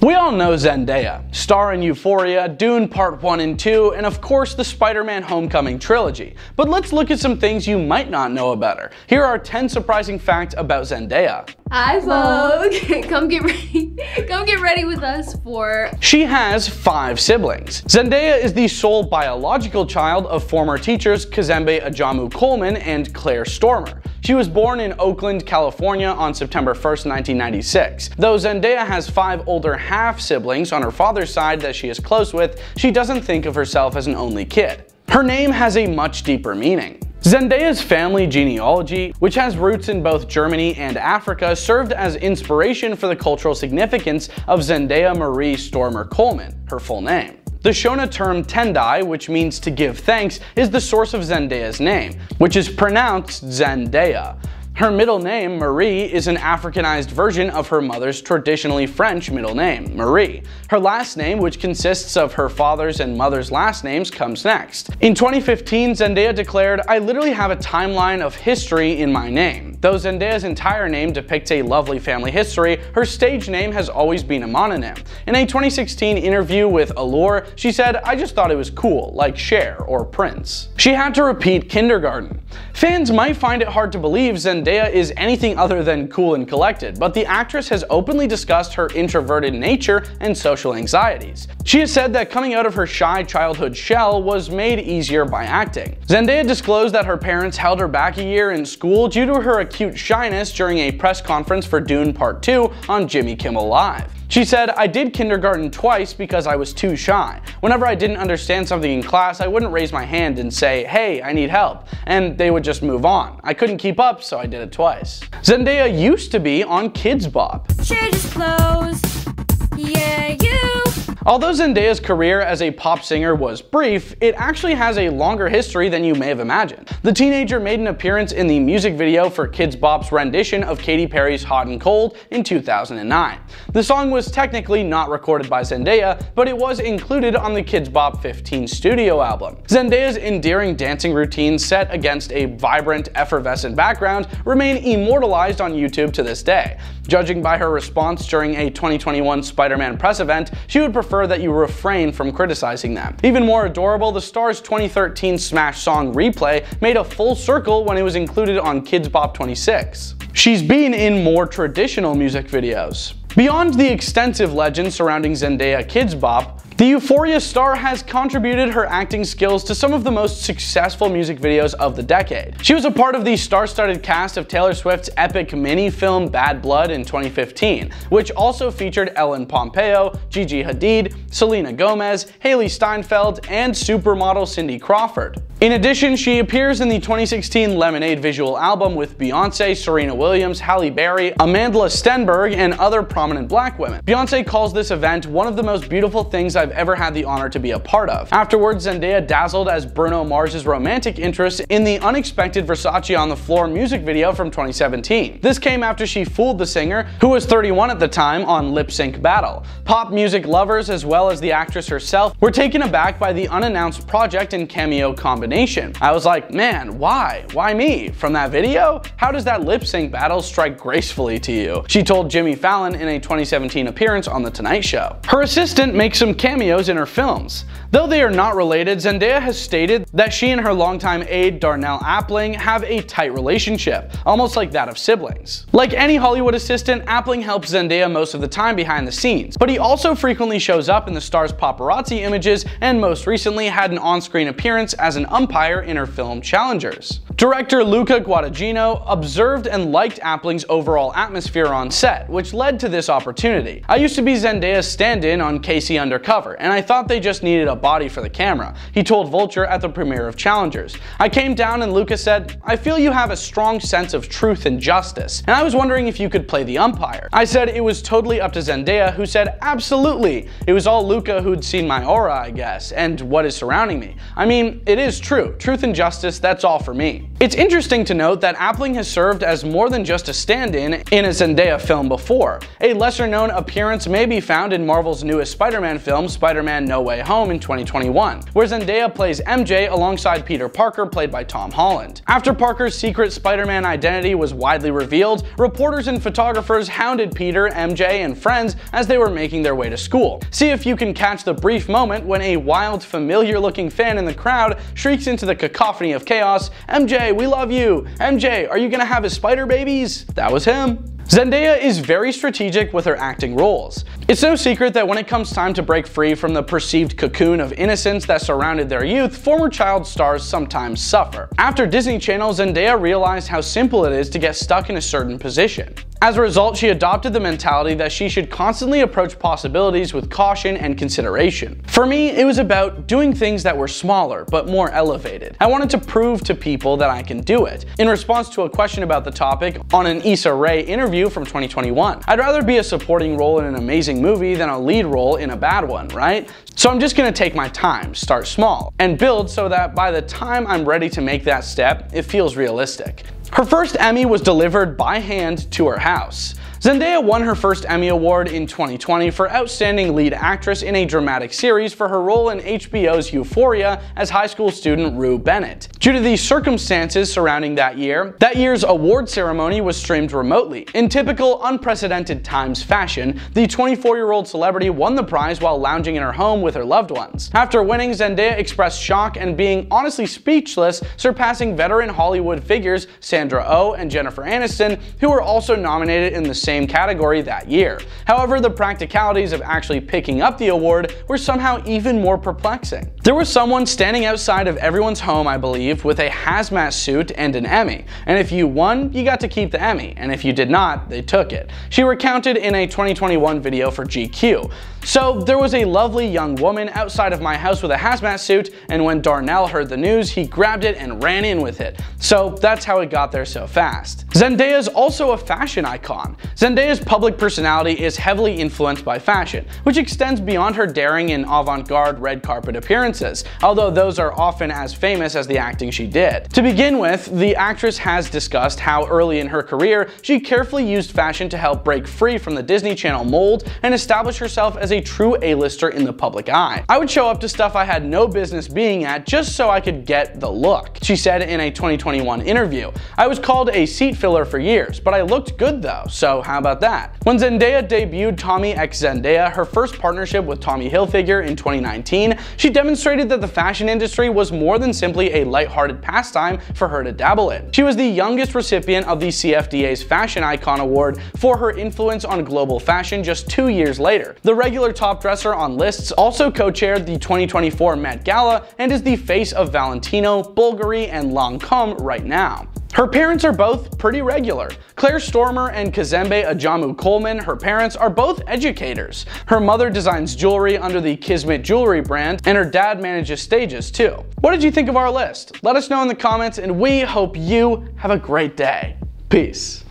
We all know Zendaya, star in Euphoria, Dune Part 1 and 2, and of course the Spider-Man Homecoming trilogy. But let's look at some things you might not know about her. Here are 10 surprising facts about Zendaya. Hi Vogue, come get ready. Come get ready with us for... She has 5 siblings. Zendaya is the sole biological child of former teachers Kazembe Ajamu Coleman and Claire Stormer. She was born in Oakland, California on September 1st, 1996. Though Zendaya has 5 older half-siblings on her father's side that she is close with, she doesn't think of herself as an only kid. Her name has a much deeper meaning. Zendaya's family genealogy, which has roots in both Germany and Africa, served as inspiration for the cultural significance of Zendaya Marie Stormer Coleman, her full name. The Shona term Tendai, which means to give thanks, is the source of Zendaya's name, which is pronounced Zendaya. Her middle name, Marie, is an Africanized version of her mother's traditionally French middle name, Marie. Her last name, which consists of her father's and mother's last names, comes next. In 2015, Zendaya declared, "I literally have a timeline of history in my name." Though Zendaya's entire name depicts a lovely family history, her stage name has always been a mononym. In a 2016 interview with Allure, she said, "I just thought it was cool, like Cher or Prince." She had to repeat kindergarten. Fans might find it hard to believe Zendaya is anything other than cool and collected, but the actress has openly discussed her introverted nature and social anxieties. She has said that coming out of her shy childhood shell was made easier by acting. Zendaya disclosed that her parents held her back a year in school due to her acute shyness during a press conference for Dune Part 2 on Jimmy Kimmel Live. She said, "I did kindergarten twice because I was too shy. Whenever I didn't understand something in class, I wouldn't raise my hand and say, 'Hey, I need help,' and they would just move on. I couldn't keep up, so I did it twice." Zendaya used to be on Kids Bop. Changes clothes. Yeah, you. Although Zendaya's career as a pop singer was brief, it actually has a longer history than you may have imagined. The teenager made an appearance in the music video for Kids Bop's rendition of Katy Perry's Hot and Cold in 2009. The song was technically not recorded by Zendaya, but it was included on the Kids Bop 15 studio album. Zendaya's endearing dancing routines set against a vibrant, effervescent background remain immortalized on YouTube to this day. Judging by her response during a 2021 Spider-Man press event, she would prefer that you refrain from criticizing them. Even more adorable, the star's 2013 smash song Replay made a full circle when it was included on Kids Bop 26. She's been in more traditional music videos. Beyond the extensive legend surrounding Zendaya Kids Bop, the Euphoria star has contributed her acting skills to some of the most successful music videos of the decade. She was a part of the star-studded cast of Taylor Swift's epic mini-film Bad Blood in 2015, which also featured Ellen Pompeo, Gigi Hadid, Selena Gomez, Haley Steinfeld, and supermodel Cindy Crawford. In addition, she appears in the 2016 Lemonade visual album with Beyonce, Serena Williams, Halle Berry, Amanda Stenberg, and other prominent black women. Beyonce calls this event one of the most beautiful things I've ever had the honor to be a part of. Afterwards, Zendaya dazzled as Bruno Mars's romantic interest in the Unexpected Versace on the Floor music video from 2017. This came after she fooled the singer, who was 31 at the time, on Lip Sync Battle. Pop music lovers, as well as the actress herself, were taken aback by the unannounced project and cameo combination. I was like, man, why? Why me? From that video? How does that lip sync battle strike gracefully to you? She told Jimmy Fallon in a 2017 appearance on The Tonight Show. Her assistant makes some cameos in her films. Though they are not related, Zendaya has stated that she and her longtime aide Darnell Appling have a tight relationship, almost like that of siblings. Like any Hollywood assistant, Appling helps Zendaya most of the time behind the scenes, but he also frequently shows up in the star's paparazzi images and most recently had an on-screen appearance as an umpire in her film Challengers. Director Luca Guadagnino observed and liked Appling's overall atmosphere on set, which led to this opportunity. "I used to be Zendaya's stand-in on Casey Undercover, and I thought they just needed a body for the camera," he told Vulture at the premiere of Challengers. "I came down and Luca said, 'I feel you have a strong sense of truth and justice, and I was wondering if you could play the umpire.' I said it was totally up to Zendaya, who said, 'Absolutely. It was all Luca who'd seen my aura, I guess, and what is surrounding me. I mean, it is true. Truth and justice, that's all for me.'" It's interesting to note that Appling has served as more than just a stand-in in a Zendaya film before. A lesser-known appearance may be found in Marvel's newest Spider-Man film, Spider-Man No Way Home in 2021, where Zendaya plays MJ alongside Peter Parker, played by Tom Holland. After Parker's secret Spider-Man identity was widely revealed, reporters and photographers hounded Peter, MJ, and friends as they were making their way to school. See if you can catch the brief moment when a wild, familiar-looking fan in the crowd shrieks into the cacophony of chaos, "MJ, we love you! MJ, are you gonna have his spider babies?" That was him. Zendaya is very strategic with her acting roles. It's no secret that when it comes time to break free from the perceived cocoon of innocence that surrounded their youth, former child stars sometimes suffer. After Disney Channel, Zendaya realized how simple it is to get stuck in a certain position. As a result, she adopted the mentality that she should constantly approach possibilities with caution and consideration. For me, it was about doing things that were smaller but more elevated. I wanted to prove to people that I can do it. In response to a question about the topic on an Issa Rae interview from 2021, I'd rather be a supporting role in an amazing movie than a lead role in a bad one, right? So I'm just gonna take my time, start small, and build so that by the time I'm ready to make that step, it feels realistic. Her first Emmy was delivered by hand to her house. Zendaya won her first Emmy Award in 2020 for Outstanding Lead Actress in a Dramatic Series for her role in HBO's Euphoria as high school student Rue Bennett. Due to the circumstances surrounding that year's award ceremony was streamed remotely. In typical unprecedented times fashion, the 24-year-old celebrity won the prize while lounging in her home with her loved ones. After winning, Zendaya expressed shock and being honestly speechless, surpassing veteran Hollywood figures Sandra Oh and Jennifer Aniston, who were also nominated in the same category that year. However, the practicalities of actually picking up the award were somehow even more perplexing. There was someone standing outside of everyone's home, I believe, with a hazmat suit and an Emmy, and if you won, you got to keep the Emmy, and if you did not, they took it. She recounted in a 2021 video for GQ. So there was a lovely young woman outside of my house with a hazmat suit, and when Darnell heard the news, he grabbed it and ran in with it. So that's how it got there so fast. Zendaya is also a fashion icon. Zendaya's public personality is heavily influenced by fashion, which extends beyond her daring and avant-garde red carpet appearances, although those are often as famous as the acting she did. To begin with, the actress has discussed how early in her career, she carefully used fashion to help break free from the Disney Channel mold and establish herself as a true A-lister in the public eye. "I would show up to stuff I had no business being at just so I could get the look," she said in a 2021 interview. "I was called a seat filler for years, but I looked good though, so how about that?" When Zendaya debuted Tommy x Zendaya, her first partnership with Tommy Hilfiger in 2019, she demonstrated that the fashion industry was more than simply a lighthearted pastime for her to dabble in. She was the youngest recipient of the CFDA's Fashion Icon Award for her influence on global fashion just 2 years later. The regular top dresser on lists also co-chaired the 2024 Met Gala and is the face of Valentino, Bulgari, and Lancôme right now. Her parents are both pretty regular. Claire Stormer and Kazembe Ajamu Coleman, her parents, are both educators. Her mother designs jewelry under the Kismet Jewelry brand, and her dad manages stages too. What did you think of our list? Let us know in the comments, and we hope you have a great day. Peace.